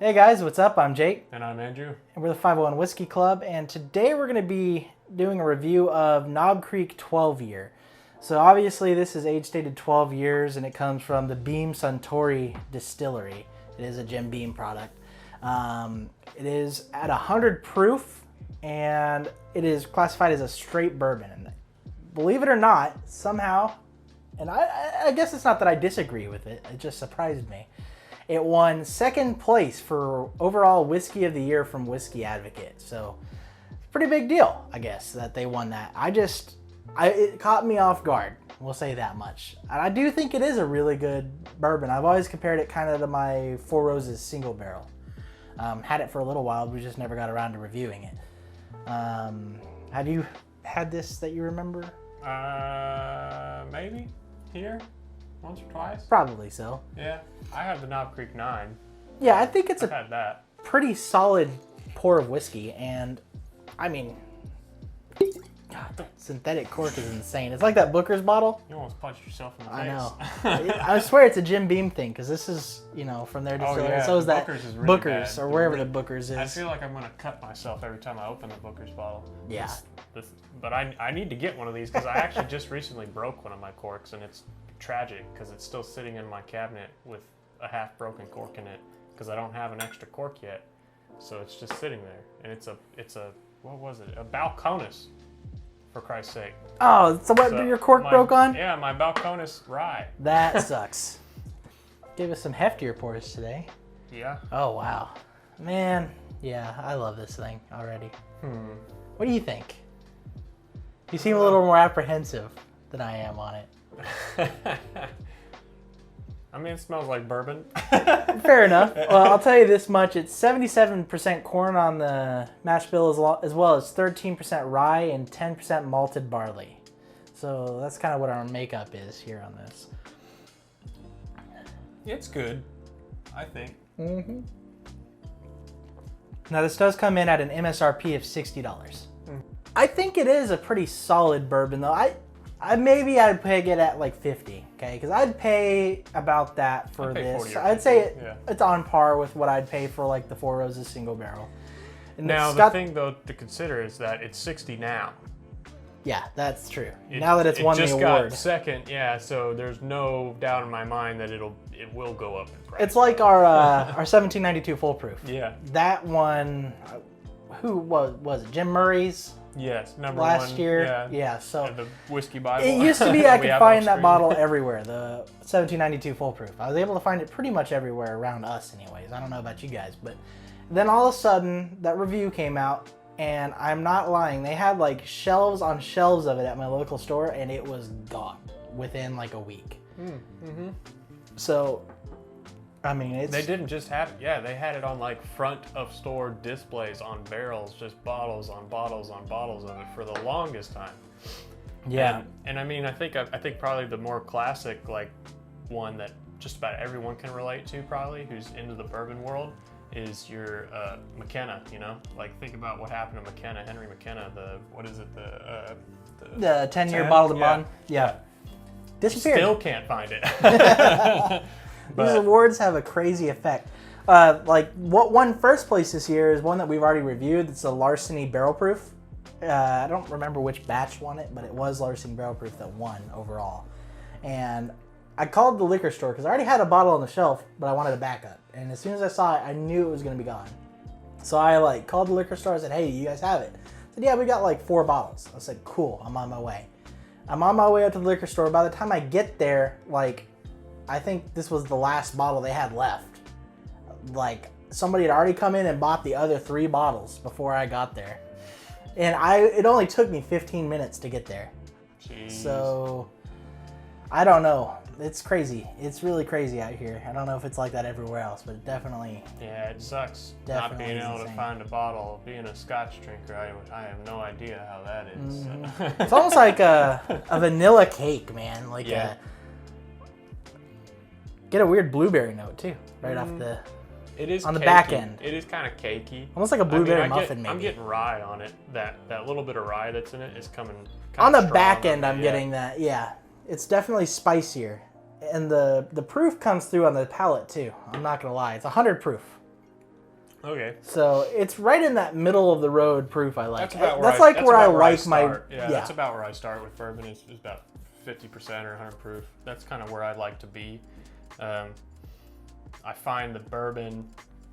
Hey guys, what's up? I'm Jake. And I'm Andrew. And we're the 501 Whiskey Club, and today we're going to be doing a review of Knob Creek 12 Year. So obviously this is age stated 12 years, and it comes from the Beam Suntory Distillery. It is a Jim Beam product. It is at 100 proof, and it is classified as a straight bourbon. And believe it or not, somehow, and I guess it's not that I disagree with it, it just surprised me. It won second place for overall whiskey of the year from Whiskey Advocate. So it's a pretty big deal, I guess, that they won that. It caught me off guard. We'll say that much. And I do think it is a really good bourbon. I've always compared it kind of to my Four Roses single barrel. Had it for a little while, but we just never got around to reviewing it. Have you had this that you remember? Maybe here, once or twice. Probably so. Yeah, I have the Knob Creek 9. Yeah, I think it's I've had that. pretty solid pour of whiskey, and I mean, God, that synthetic cork is insane. It's like that Booker's bottle. You almost punched yourself in the face. I know. I swear it's a Jim Beam thing, because this is, from their distillery. yeah, So is that Booker's is really Booker's bad. or wherever the Booker's is. I feel like I'm going to cut myself every time I open the Booker's bottle. Yeah. But I need to get one of these because I actually just recently broke one of my corks, and it's tragic because it's still sitting in my cabinet with a half broken cork in it because I don't have an extra cork yet. So it's just sitting there, and it's a what was it? A Balcones, for Christ's sake. Oh, so what your cork broke on? Yeah, my Balcones rye. That sucks. Give us some heftier pours today. Yeah. Oh, wow. Man, yeah, I love this thing already. What do you think? You seem a little more apprehensive than I am on it. I mean, it smells like bourbon. Fair enough. Well, I'll tell you this much. It's 77% corn on the mash bill as well as 13% rye and 10% malted barley. So that's kind of what our makeup is here on this. It's good, I think. Mm-hmm. Now this does come in at an MSRP of $60. I think it is a pretty solid bourbon though. I'd peg it at like 50, okay? Because I'd pay about that for I'd pay this. 40 or I'd 50, say yeah. it's on par with what I'd pay for like the Four Roses single barrel. And Now, it's the thing though to consider is that it's 60 now. Yeah, that's true. Now that it's won the just award. got second, yeah. So there's no doubt in my mind that it will go up in price. It's like our 1792 Full Proof. Yeah. That one, who was it? Jim Murray's Yes, number last one. year. Yeah, so the whiskey Bible. it used to be I we could have find on that screen. bottle everywhere, the 1792 Full Proof. I was able to find it pretty much everywhere around us anyways. I don't know about you guys, but then all of a sudden that review came out, and I'm not lying, they had like shelves on shelves of it at my local store, and it was gone within like a week. Mm-hmm. So, I mean, They didn't just have it. Yeah, they had it on like front of store displays on barrels, just bottles on bottles on bottles of it for the longest time. Yeah. And I mean, I think probably the more classic like one that just about everyone can relate to probably who's into the bourbon world is your McKenna. Like think about what happened to McKenna, Henry McKenna. The 10-year bottle to bond. Yeah. Disappeared. Still can't find it. These awards have a crazy effect. Like what won first place this year is one that we've already reviewed. It's a Larceny Barrel Proof. I don't remember which batch won it, but it was Larceny Barrel Proof that won overall. And I called the liquor store because I already had a bottle on the shelf, but I wanted a backup. And as soon as I saw it, I knew it was going to be gone. So I called the liquor store. I said, "Hey, you guys have it?" I said, "Yeah, we got like 4 bottles." I said, "Cool, I'm on my way." I'm on my way up to the liquor store. By the time I get there, I think this was the last bottle they had left. Like somebody had already come in and bought the other 3 bottles before I got there. And it only took me 15 minutes to get there. Jeez. So I don't know. It's crazy. It's really crazy out here. I don't know if it's like that everywhere else, but it definitely. Yeah, it sucks Definitely not being able to insane. find a bottle. Being a Scotch drinker, I have no idea how that is. It's almost like a vanilla cake, man. Get a weird blueberry note too, right off the. It is on the cakey. back end. It is kind of cakey. Almost like a blueberry I muffin, I'm maybe. getting rye on it. That little bit of rye that's in it is coming. On the strong back on end, me, I'm yeah. getting that. Yeah, it's definitely spicier, and the proof comes through on the palate too. I'm not gonna lie, it's 100 proof. Okay. So it's right in that middle of the road proof I like. That's about That's where like where I like my. start. Yeah, that's about where I start with bourbon. Is about 50% or 100 proof. That's kind of where I like to be. I find the bourbon,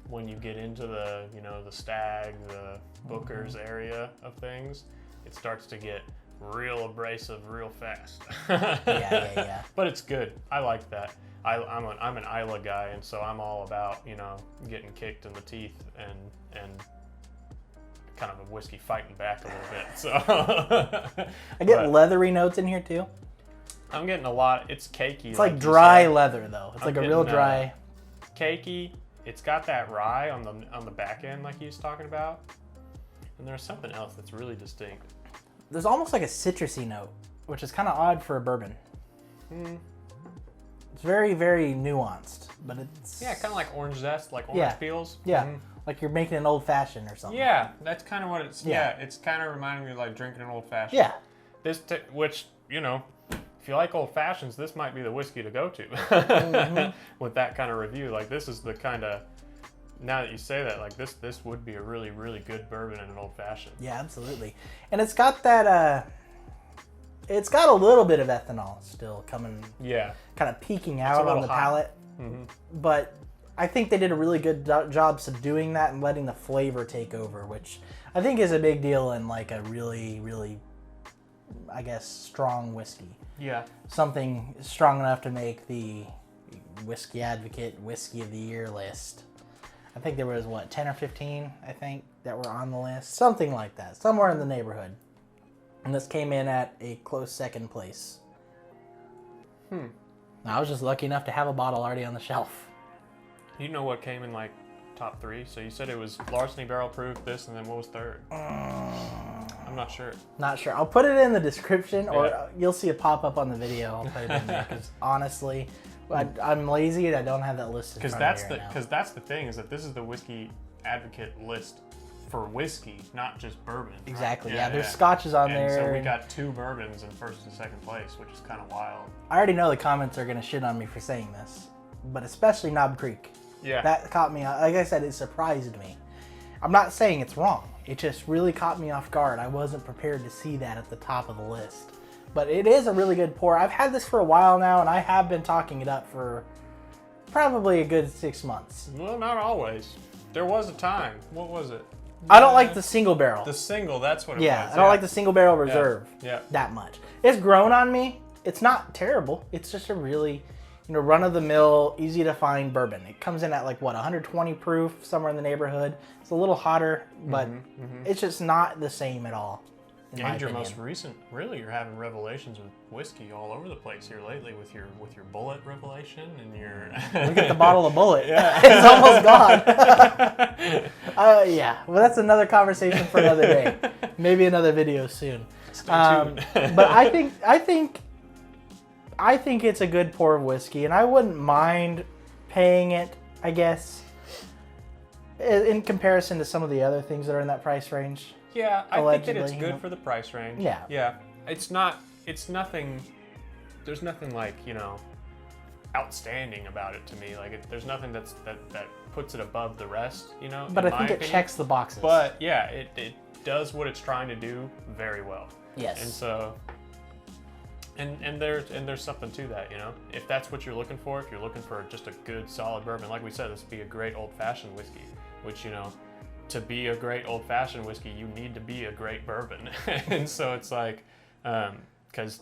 when you get into the, the Stag, the Booker's area of things, it starts to get real abrasive real fast. Yeah. But it's good. I like that. I'm an Isla guy, and so I'm all about, getting kicked in the teeth and kind of a whiskey fighting back a little bit. So I get leathery notes in here too. I'm getting a lot. It's cakey. It's like dry leather though. It's like a real dry. Cakey. It's got that rye on the back end, like he was talking about. And there's something else that's really distinct. There's almost like a citrusy note, which is kind of odd for a bourbon. It's very, very nuanced, but it's... Yeah, kind of like orange zest, like orange peels. Yeah, like you're making an old fashioned or something. Yeah, that's kind of what it's... Yeah, it's kind of reminding me of like drinking an old fashioned. Yeah. Which, if you like old fashions, this might be the whiskey to go to. With that kind of review. Like, this is the kind of... Now that you say that, like this would be a really, really good bourbon in an old fashioned. Yeah, absolutely. And it's got that... It's got a little bit of ethanol still coming, kind of peeking out on the palate. But I think they did a really good job subduing that and letting the flavor take over, which I think is a big deal in like a really, really, I guess, strong whiskey. Yeah. Something strong enough to make the Whiskey Advocate Whiskey of the Year list. I think there was, 10 or 15, I think, that were on the list. Something like that. Somewhere in the neighborhood. And this came in at a close second place. I was just lucky enough to have a bottle already on the shelf. You know what came in like top 3? So you said it was Larceny Barrel Proof, this, and then what was third? I'm not sure. Not sure. I'll put it in the description, or you'll see a pop up on the video. I'll put it in there because honestly, I'm lazy and I don't have that list. Because that's the thing, is that this is the Whiskey Advocate list for whiskey, not just bourbon. Exactly. Right? Yeah, there's scotches on there. So we got 2 bourbons in first and second place, which is kind of wild. I already know the comments are gonna shit on me for saying this, but especially Knob Creek. Yeah. That caught me. Like I said, it surprised me. I'm not saying it's wrong. It just really caught me off guard. I wasn't prepared to see that at the top of the list. But it is a really good pour. I've had this for a while now, and I have been talking it up for probably a good 6 months. Well, not always. There was a time. What was it? I don't like the single barrel. The single, that's what it was. I don't like the single barrel reserve that much. It's grown on me. It's not terrible. It's just a really, run-of-the-mill, easy-to-find bourbon. It comes in at 120 proof, somewhere in the neighborhood. It's a little hotter, but it's just not the same at all. And your most recent, you're having revelations with whiskey all over the place here lately with your Bullet revelation and your... Look at the bottle of Bullet. It's almost gone. Well, that's another conversation for another day. Maybe another video soon. Stay tuned. But I think it's a good pour of whiskey, and I wouldn't mind paying it, I guess, in comparison to some of the other things that are in that price range. Yeah, I think that it's good for the price range. Yeah. Yeah. It's nothing, there's nothing like, outstanding about it to me. Like, there's nothing that puts it above the rest, But I think it checks the boxes. But, yeah, it does what it's trying to do very well. Yes. And so, and there's something to that, If that's what you're looking for, if you're looking for just a good, solid bourbon, like we said, this would be a great old-fashioned whiskey, which, to be a great old-fashioned whiskey, you need to be a great bourbon. And so it's like, because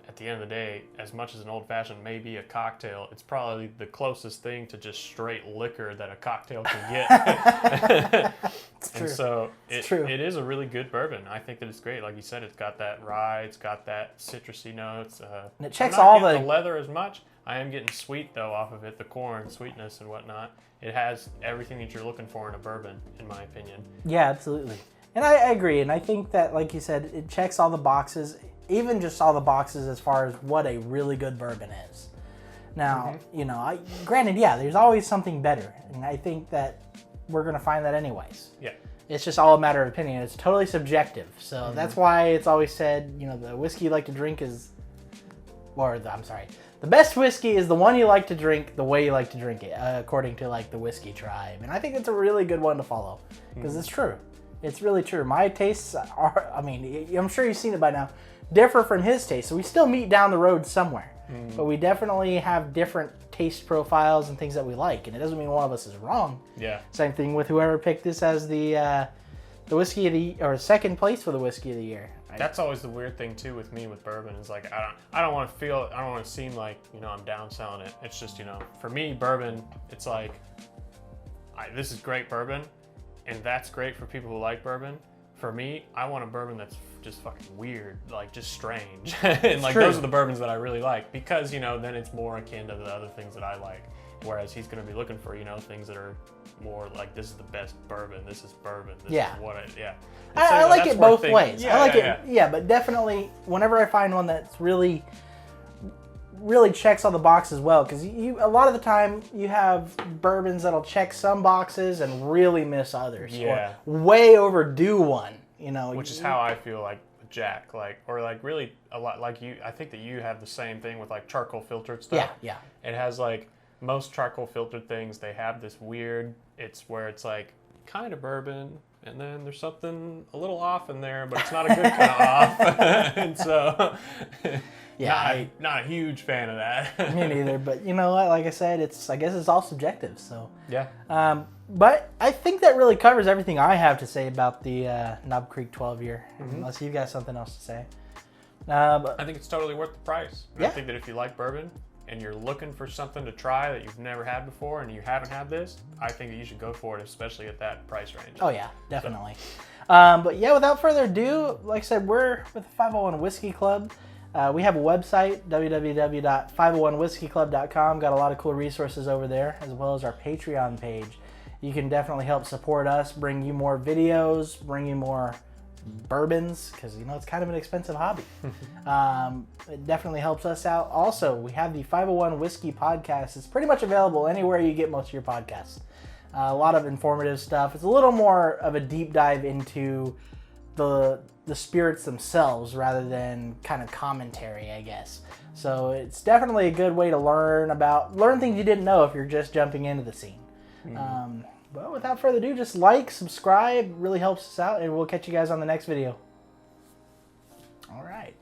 at the end of the day, as much as an old-fashioned may be a cocktail, it's probably the closest thing to just straight liquor that a cocktail can get. It's true. And so it's true. It is a really good bourbon. I think that it's great. Like you said, it's got that rye, it's got that citrusy notes. And it checks I'm not all getting the leather as much. I am getting sweet though off of it, the corn sweetness and whatnot. It has everything that you're looking for in a bourbon, in my opinion. Yeah, absolutely. And I agree. And I think that, like you said, it checks all the boxes, even just all the boxes as far as what a really good bourbon is. Now, granted, there's always something better. And I think that we're going to find that anyways. Yeah. It's just all a matter of opinion. It's totally subjective. So that's why it's always said, the whiskey you like to drink is, the the best whiskey is the one you like to drink the way you like to drink it, according to like the Whiskey Tribe. And I think it's a really good one to follow because it's true. It's really true. My tastes are, I mean, I'm sure you've seen it by now, differ from his taste. So we still meet down the road somewhere, but we definitely have different taste profiles and things that we like. And it doesn't mean one of us is wrong. Yeah. Same thing with whoever picked this as the whiskey of the, or second place for the whiskey of the year. That's always the weird thing too with me with bourbon is like I don't want to seem like, you know, I'm downselling it. It's just, you know, for me bourbon, it's like this is great bourbon, and that's great for people who like bourbon. For me, I want a bourbon that's just fucking weird, like just strange, and like those are the bourbons that I really like because, you know, then it's more akin to the other things that I like. Whereas he's going to be looking for, you know, things that are more like, this is the best bourbon. This is bourbon. This is what I like it both ways. Yeah, I like it. Yeah, but definitely whenever I find one that's really checks all the boxes well, because a lot of the time you have bourbons that'll check some boxes and really miss others. Yeah. Or way overdo one, you know. Which is how I feel like with Jack, like, or like really a lot like you. I think that you have the same thing with like charcoal filtered stuff. Yeah. It has like most charcoal filtered things. They have this weird. It's where it's like kind of bourbon, and then there's something a little off in there, but it's not a good kind of off. And so, not a huge fan of that. Me neither. But you know what? Like I said, I guess it's all subjective. So yeah. But I think that really covers everything I have to say about the Knob Creek 12 year. Unless you've got something else to say. But I think it's totally worth the price. I think that if you like bourbon and you're looking for something to try that you've never had before and you haven't had this, I think that you should go for it, especially at that price range. Oh yeah, definitely. But yeah, without further ado, like I said, we're with the 501 Whiskey Club. We have a website, www.501whiskeyclub.com. Got a lot of cool resources over there, as well as our Patreon page. You can definitely help support us, bring you more videos, bring you more bourbons, because you know it's kind of an expensive hobby. It definitely helps us out. Also, we have the 501 Whiskey Podcast. It's pretty much available anywhere you get most of your podcasts. A lot of informative stuff. It's a little more of a deep dive into the spirits themselves rather than kind of commentary, I guess. So it's definitely a good way to learn things you didn't know if you're just jumping into the scene. But without further ado, just like, subscribe, really helps us out, and we'll catch you guys on the next video. All right.